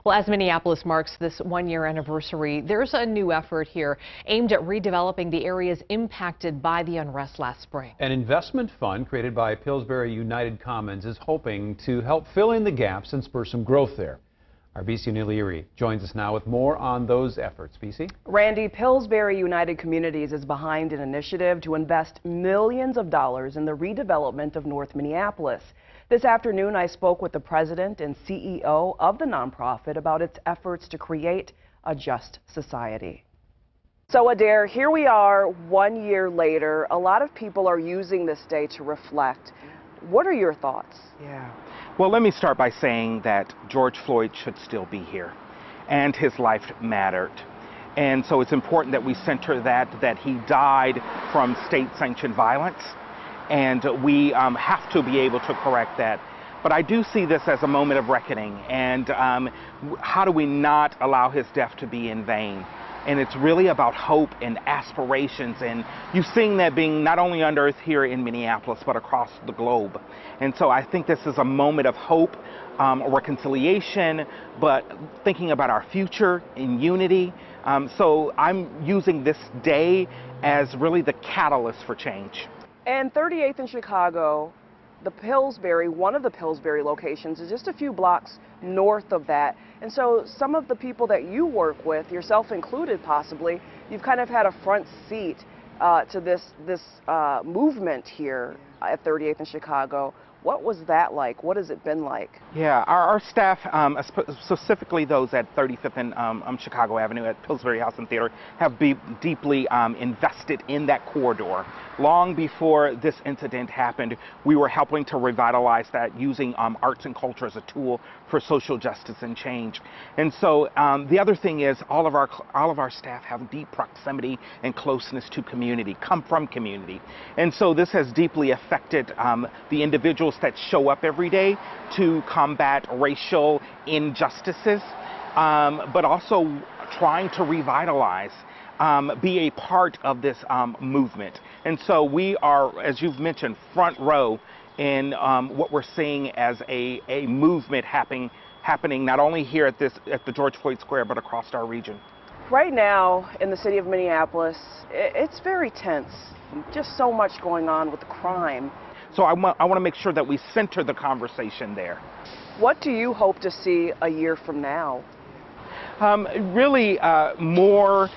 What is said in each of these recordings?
Well, as Minneapolis marks this one-year anniversary, there's a new effort here aimed at redeveloping the areas impacted by the unrest last spring. An investment fund created by Pillsbury United Commons is hoping to help fill in the gaps and spur some growth there. Our BC Neil Erie joins us now with more on those efforts. BC? Randy, Pillsbury United Communities is behind an initiative to invest millions of dollars in the redevelopment of North Minneapolis. This afternoon, I spoke with the president and CEO of the nonprofit about its efforts to create a just society. So, Adair, here we are 1 year later. A lot of people are using this day to reflect. What are your thoughts? Yeah. Well, let me start by saying that George Floyd should still be here, and his life mattered. And so it's important that we center that he died from state-sanctioned violence, and we have to be able to correct that. But I do see this as a moment of reckoning, and how do we not allow his death to be in vain? And it's really about hope and aspirations, and you've seen that being not only unearthed here in Minneapolis, but across the globe. And so I think this is a moment of hope, reconciliation, but thinking about our future in unity. So I'm using this day as really the catalyst for change. And 38th in Chicago, the Pillsbury, one of the Pillsbury locations, is just a few blocks north of that. And so some of the people that you work with, yourself included possibly, you've kind of had a front seat to this movement here at 38th in Chicago. What was that like? What has it been like? Yeah, our staff, specifically those at 35th and Chicago Avenue at Pillsbury House and Theater, have deeply invested in that corridor. Long before this incident happened, we were helping to revitalize that using arts and culture as a tool for social justice and change. And so the other thing is all of our staff have deep proximity and closeness to community, come from community. And so this has deeply affected the individuals that show up every day to combat racial injustices, but also trying to revitalize, be a part of this movement. And so we are, as you've mentioned, front row in what we're seeing as a movement happening not only here at the George Floyd Square, but across our region. Right now in the city of Minneapolis, it's very tense. Just so much going on with the crime. So I want to make sure that we center the conversation there. What do you hope to see a year from now? Really more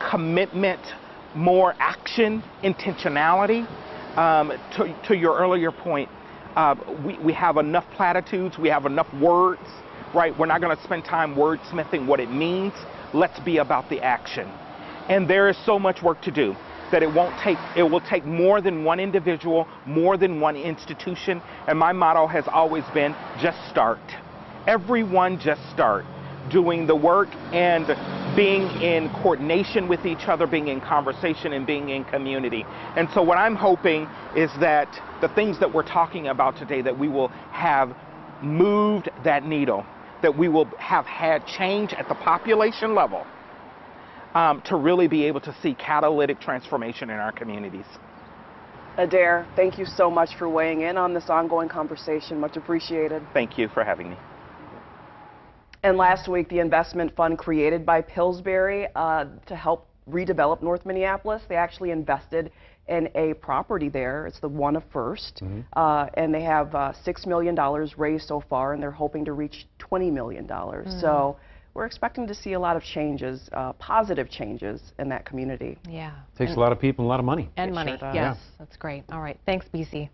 commitment, more action, intentionality. To your earlier point, we have enough platitudes, we have enough words, right? We're not going to spend time wordsmithing what it means. Let's be about the action. And there is so much work to do that it will take more than one individual, more than one institution. And my motto has always been, just start. Everyone just start doing the work and being in coordination with each other, being in conversation and being in community. And so what I'm hoping is that the things that we're talking about today, that we will have moved that needle, that we will have had change at the population level, to really be able to see catalytic transformation in our communities. Adair, thank you so much for weighing in on this ongoing conversation. Much appreciated. Thank you for having me. And last week, the investment fund created by Pillsbury to help redevelop North Minneapolis, they actually invested in a property there. It's the one of First, and they have $6 million raised so far, and they're hoping to reach $20 million. So we're expecting to see a lot of changes, positive changes in that community. Yeah. Takes a lot of people and a lot of money. And money, sure does. yes. That's great. All right. Thanks, BC.